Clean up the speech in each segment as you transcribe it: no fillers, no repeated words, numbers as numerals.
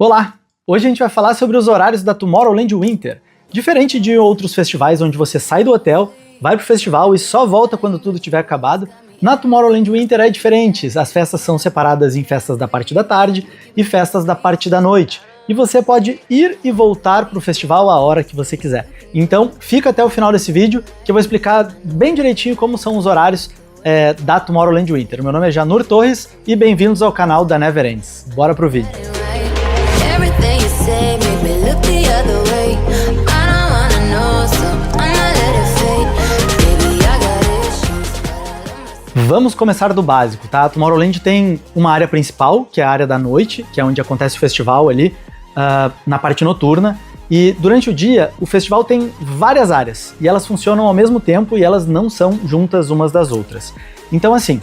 Olá! Hoje a gente vai falar sobre os horários da Tomorrowland Winter. Diferente de outros festivais onde você sai do hotel, vai pro festival e só volta quando tudo tiver acabado, na Tomorrowland Winter é diferente. As festas são separadas em festas da parte da tarde e festas da parte da noite. E você pode ir e voltar pro festival a hora que você quiser. Então fica até o final desse vídeo que eu vou explicar bem direitinho como são os horários da Tomorrowland Winter. Meu nome é Janur Torres e bem-vindos ao canal da Never Ends. Bora pro vídeo. Vamos começar do básico, tá? A Tomorrowland tem uma área principal, que é a área da noite, que é onde acontece o festival ali, na parte noturna. E durante o dia, o festival tem várias áreas, e elas funcionam ao mesmo tempo e elas não são juntas umas das outras. Então assim,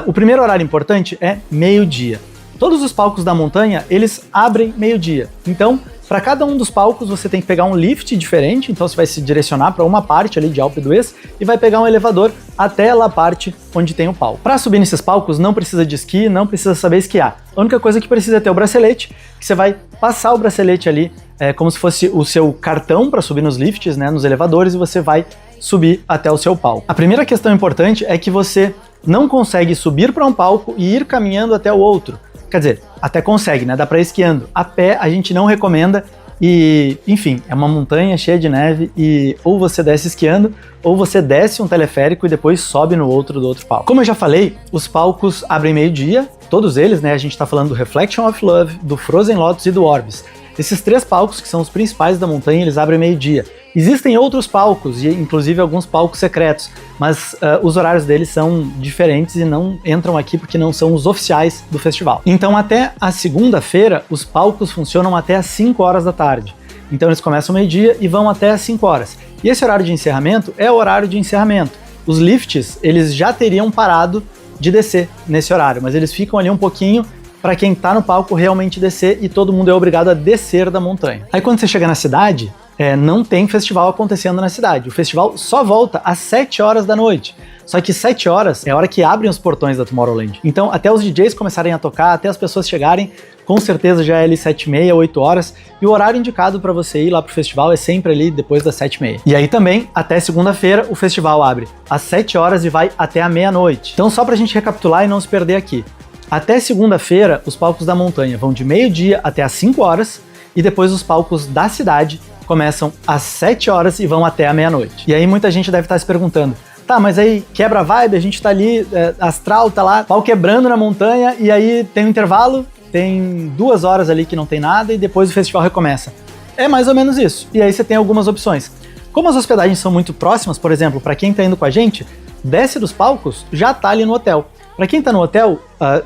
o primeiro horário importante é meio-dia. Todos os palcos da montanha, eles abrem meio-dia. Então, para cada um dos palcos, você tem que pegar um lift diferente, então você vai se direcionar para uma parte ali de Alpe d'Huez e vai pegar um elevador até lá a parte onde tem o palco. Para subir nesses palcos, não precisa de esqui, não precisa saber esquiar. A única coisa que precisa é ter o bracelete, que você vai passar o bracelete ali, como se fosse o seu cartão para subir nos lifts, né, nos elevadores, e você vai subir até o seu palco. A primeira questão importante é que você não consegue subir para um palco e ir caminhando até o outro. Quer dizer, até consegue, né? Dá pra ir esquiando. A pé a gente não recomenda e, enfim, é uma montanha cheia de neve e ou você desce esquiando ou você desce um teleférico e depois sobe no outro do outro palco. Como eu já falei, os palcos abrem meio-dia, todos eles, né? A gente tá falando do Reflection of Love, do Frozen Lotus e do Orbis. Esses três palcos, que são os principais da montanha, eles abrem meio-dia. Existem outros palcos, e inclusive alguns palcos secretos, mas os horários deles são diferentes e não entram aqui porque não são os oficiais do festival. Então até a segunda-feira, os palcos funcionam até às 5 horas da tarde. Então eles começam meio-dia e vão até às 5 horas. E esse horário de encerramento é o horário de encerramento. Os lifts, eles já teriam parado de descer nesse horário, mas eles ficam ali um pouquinho para quem tá no palco realmente descer e todo mundo é obrigado a descer da montanha. Aí quando você chega na cidade, não tem festival acontecendo na cidade. O festival só volta às 7 horas da noite. Só que 7 horas é a hora que abrem os portões da Tomorrowland. Então até os DJs começarem a tocar, até as pessoas chegarem, com certeza já é ali 7h30, 8 horas. E o horário indicado para você ir lá pro festival é sempre ali depois das 7h30. E aí também, até segunda-feira, o festival abre às 7 horas e vai até a meia-noite. Então só pra gente recapitular e não se perder aqui. Até segunda-feira, os palcos da montanha vão de meio-dia até às 5 horas e depois os palcos da cidade começam às 7 horas e vão até a meia-noite. E aí muita gente deve estar se perguntando, tá, mas aí quebra a vibe, a gente tá ali, astral, tá lá, pau quebrando na montanha e aí tem um intervalo, tem 2 horas ali que não tem nada e depois o festival recomeça. É mais ou menos isso. E aí você tem algumas opções. Como as hospedagens são muito próximas, por exemplo, para quem tá indo com a gente, desce dos palcos, já tá ali no hotel. Para quem tá no hotel,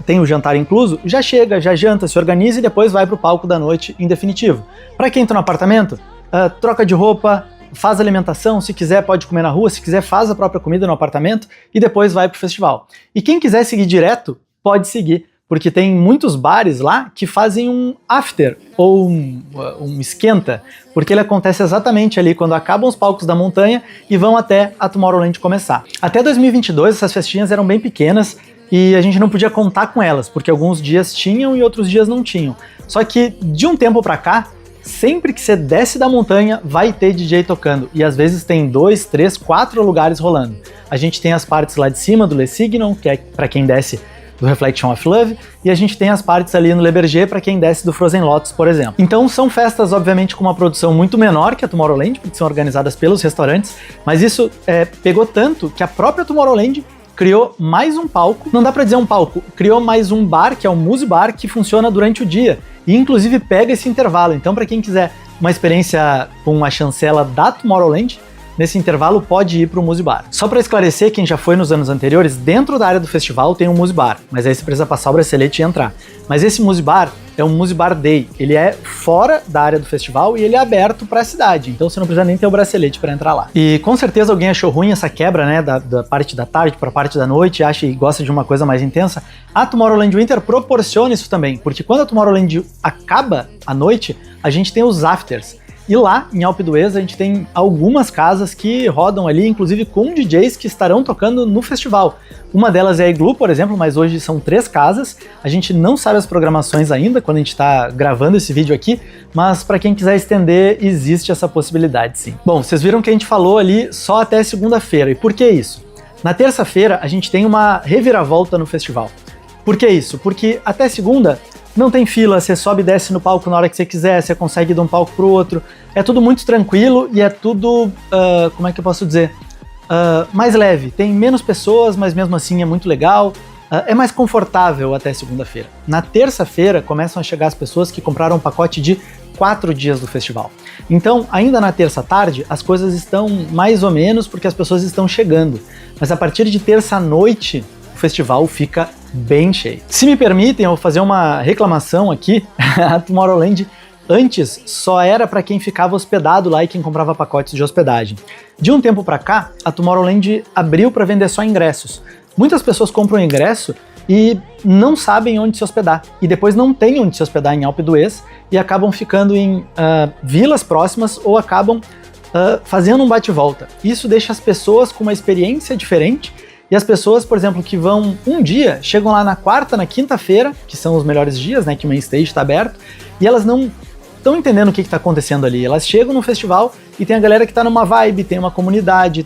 tem o jantar incluso, já chega, já janta, se organiza e depois vai pro palco da noite em definitivo. Para quem tá no apartamento, troca de roupa, faz alimentação, se quiser pode comer na rua, se quiser faz a própria comida no apartamento e depois vai pro festival. E quem quiser seguir direto, pode seguir, porque tem muitos bares lá que fazem um after ou um esquenta, porque ele acontece exatamente ali quando acabam os palcos da montanha e vão até a Tomorrowland começar. Até 2022 essas festinhas eram bem pequenas, e a gente não podia contar com elas, porque alguns dias tinham e outros dias não tinham. Só que de um tempo pra cá, sempre que você desce da montanha, vai ter DJ tocando. E às vezes tem 2, 3, 4 lugares rolando. A gente tem as partes lá de cima do Le Signon, que é pra quem desce do Reflection of Love, e a gente tem as partes ali no Le Berger pra quem desce do Frozen Lotus, por exemplo. Então são festas, obviamente, com uma produção muito menor que a Tomorrowland, porque são organizadas pelos restaurantes, mas isso pegou tanto que a própria Tomorrowland criou mais um palco, não dá pra dizer um palco, criou mais um bar, que é o Muse Bar, que funciona durante o dia, e inclusive pega esse intervalo. Então para quem quiser uma experiência com a chancela da Tomorrowland, nesse intervalo pode ir pro Muse Bar. Só para esclarecer, quem já foi nos anos anteriores, dentro da área do festival tem um Muse Bar, mas aí você precisa passar o bracelete e entrar. Mas esse Muse Bar é um Muse Bar Day, ele é fora da área do festival e ele é aberto para a cidade, então você não precisa nem ter o bracelete para entrar lá. E com certeza alguém achou ruim essa quebra, né, da parte da tarde para a parte da noite, acha e gosta de uma coisa mais intensa. A Tomorrowland Winter proporciona isso também, porque quando a Tomorrowland acaba à noite, a gente tem os afters. E lá, em Alpe d'Huez, a gente tem algumas casas que rodam ali, inclusive com DJs que estarão tocando no festival. Uma delas é a Igloo, por exemplo, mas hoje são 3 casas. A gente não sabe as programações ainda, quando a gente está gravando esse vídeo aqui, mas para quem quiser estender, existe essa possibilidade, sim. Bom, vocês viram que a gente falou ali só até segunda-feira. E por que isso? Na terça-feira, a gente tem uma reviravolta no festival. Por que isso? Porque até segunda não tem fila, você sobe e desce no palco na hora que você quiser, você consegue ir de um palco pro outro. É tudo muito tranquilo e é tudo, como é que eu posso dizer? Mais leve. Tem menos pessoas, mas mesmo assim é muito legal. É mais confortável até segunda-feira. Na terça-feira começam a chegar as pessoas que compraram um pacote de 4 dias do festival. Então, ainda na terça tarde, as coisas estão mais ou menos porque as pessoas estão chegando. Mas a partir de terça-noite, o festival fica bem cheio. Se me permitem, eu vou fazer uma reclamação aqui. A Tomorrowland antes só era para quem ficava hospedado lá e quem comprava pacotes de hospedagem. De um tempo para cá, a Tomorrowland abriu para vender só ingressos. Muitas pessoas compram ingresso e não sabem onde se hospedar. E depois não tem onde se hospedar em Alpe d'Huez e acabam ficando em vilas próximas ou acabam fazendo um bate-volta. Isso deixa as pessoas com uma experiência diferente. E as pessoas, por exemplo, que vão um dia, chegam lá na quarta, na quinta-feira, que são os melhores dias, né, que o main stage está aberto, e elas não estão entendendo o que está acontecendo ali. Elas chegam no festival e tem a galera que está numa vibe, tem uma comunidade,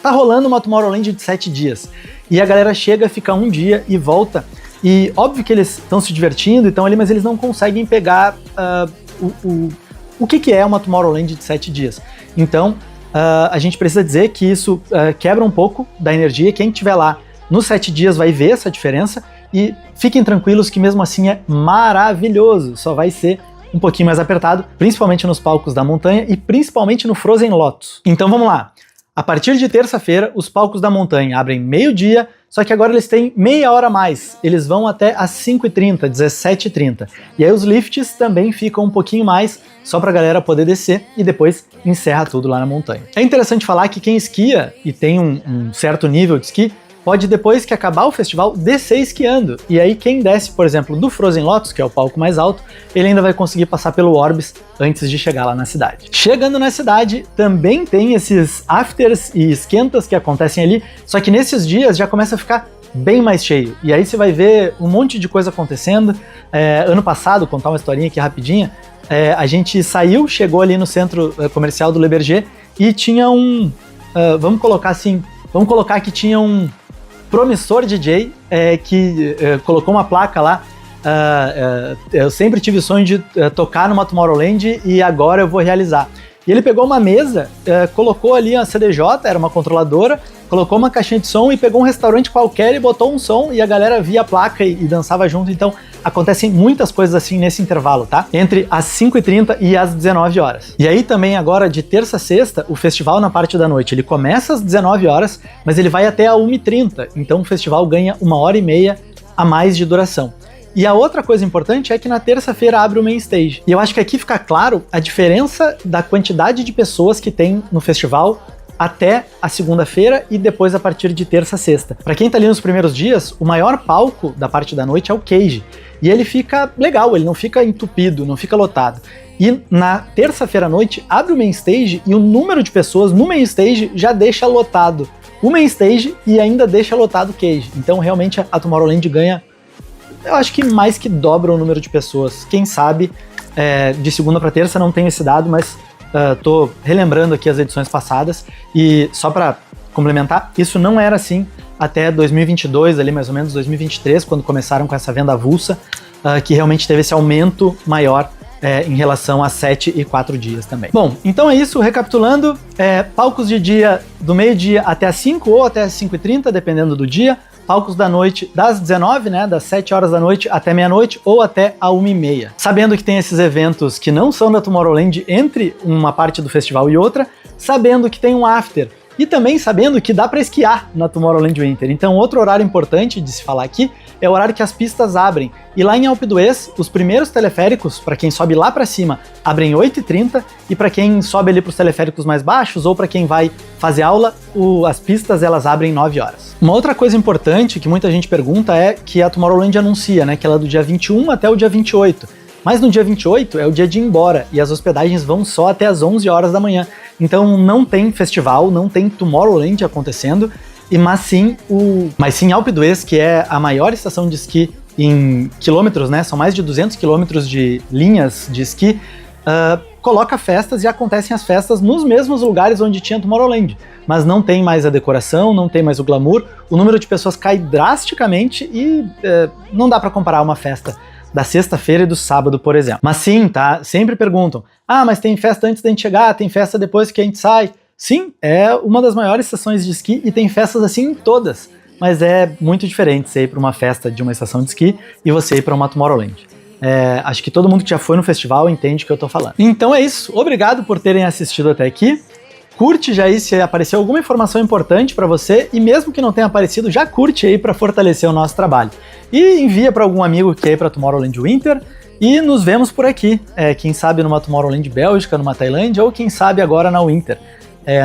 tá rolando uma Tomorrowland de 7 dias. E a galera chega, fica um dia e volta. E óbvio que eles estão se divertindo e estão ali, mas eles não conseguem pegar o que é uma Tomorrowland de 7 dias. Então, a gente precisa dizer que isso quebra um pouco da energia. Quem estiver lá nos 7 dias vai ver essa diferença e fiquem tranquilos que mesmo assim é maravilhoso. Só vai ser um pouquinho mais apertado, principalmente nos palcos da montanha e principalmente no Frozen Lotus. Então vamos lá. A partir de terça-feira, os palcos da montanha abrem meio-dia, só que agora eles têm meia hora a mais. Eles vão até às 5h30, 17h30. E aí os lifts também ficam um pouquinho mais, só pra galera poder descer e depois encerra tudo lá na montanha. É interessante falar que quem esquia e tem um certo nível de esqui, pode, depois que acabar o festival, descer esquiando. E aí quem desce, por exemplo, do Frozen Lotus, que é o palco mais alto, ele ainda vai conseguir passar pelo Orbis antes de chegar lá na cidade. Chegando na cidade, também tem esses afters e esquentas que acontecem ali, só que nesses dias já começa a ficar bem mais cheio. E aí você vai ver um monte de coisa acontecendo. Ano passado, contar uma historinha aqui rapidinha, a gente saiu, chegou ali no centro comercial do Le Berger e tinha vamos colocar que tinha um promissor DJ que colocou uma placa lá. Eu sempre tive o sonho de tocar numa Tomorrowland e agora eu vou realizar. E ele pegou uma mesa, colocou ali uma CDJ, era uma controladora, colocou uma caixinha de som e pegou um restaurante qualquer e botou um som e a galera via a placa e dançava junto. Então acontecem muitas coisas assim nesse intervalo, tá? Entre as 5h30 e as 19 horas. E aí também agora de terça a sexta, o festival na parte da noite, ele começa às 19 horas, mas ele vai até a 1h30. Então o festival ganha 1h30 a mais de duração. E a outra coisa importante é que na terça-feira abre o main stage. E eu acho que aqui fica claro a diferença da quantidade de pessoas que tem no festival até a segunda-feira e depois a partir de terça a sexta. Para quem tá ali nos primeiros dias, o maior palco da parte da noite é o Cage. E ele fica legal, ele não fica entupido, não fica lotado. E na terça-feira à noite abre o main stage e o número de pessoas no main stage já deixa lotado o main stage e ainda deixa lotado o Cage. Então realmente a Tomorrowland ganha, eu acho que mais que dobra o número de pessoas. Quem sabe, de segunda para terça, não tenho esse dado, mas tô relembrando aqui as edições passadas. E só para complementar, isso não era assim até 2022, ali mais ou menos 2023, quando começaram com essa venda avulsa, que realmente teve esse aumento maior em relação a 7 e 4 dias também. Bom, então é isso, recapitulando, palcos de dia do meio-dia até as 5 ou até as 5h30, dependendo do dia. Palcos da noite das 19, né, das 7 horas da noite até meia-noite ou até a 1h30. Sabendo que tem esses eventos que não são da Tomorrowland entre uma parte do festival e outra, sabendo que tem um after e também sabendo que dá para esquiar na Tomorrowland Winter. Então outro horário importante de se falar aqui é o horário que as pistas abrem. E lá em Alpe d'Huez, os primeiros teleféricos, para quem sobe lá para cima, abrem 8h30 e para quem sobe ali para os teleféricos mais baixos ou para quem vai fazer aula, as pistas elas abrem 9 horas. Uma outra coisa importante que muita gente pergunta é que a Tomorrowland anuncia, né, que ela é do dia 21 até o dia 28. Mas no dia 28 é o dia de ir embora, e as hospedagens vão só até as 11 horas da manhã. Então não tem festival, não tem Tomorrowland acontecendo, mas sim Alpe d'Huez, que é a maior estação de esqui em quilômetros, né? São mais de 200 quilômetros de linhas de esqui, coloca festas e acontecem as festas nos mesmos lugares onde tinha Tomorrowland. Mas não tem mais a decoração, não tem mais o glamour, o número de pessoas cai drasticamente e não dá para comparar uma festa da sexta-feira e do sábado, por exemplo. Mas sim, tá? Sempre perguntam, mas tem festa antes da gente chegar, tem festa depois que a gente sai. Sim, é uma das maiores estações de esqui e tem festas assim em todas. Mas é muito diferente você ir para uma festa de uma estação de esqui e você ir para uma Tomorrowland. Acho que todo mundo que já foi no festival entende o que eu tô falando. Então é isso, obrigado por terem assistido até aqui. Curte já aí se apareceu alguma informação importante para você, e mesmo que não tenha aparecido, já curte aí para fortalecer o nosso trabalho. E envia para algum amigo que quer ir para Tomorrowland Winter, e nos vemos por aqui. Quem sabe numa Tomorrowland Bélgica, numa Tailândia, ou quem sabe agora na Winter.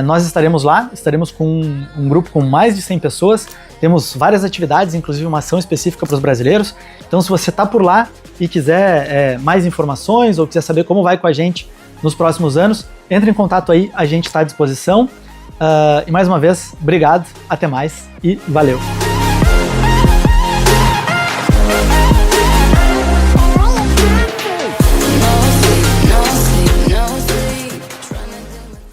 Nós estaremos lá, estaremos com um grupo com mais de 100 pessoas, temos várias atividades, inclusive uma ação específica para os brasileiros. Então se você está por lá e quiser mais informações ou quiser saber como vai com a gente nos próximos anos, entre em contato aí, a gente está à disposição. E mais uma vez, obrigado, até mais e valeu!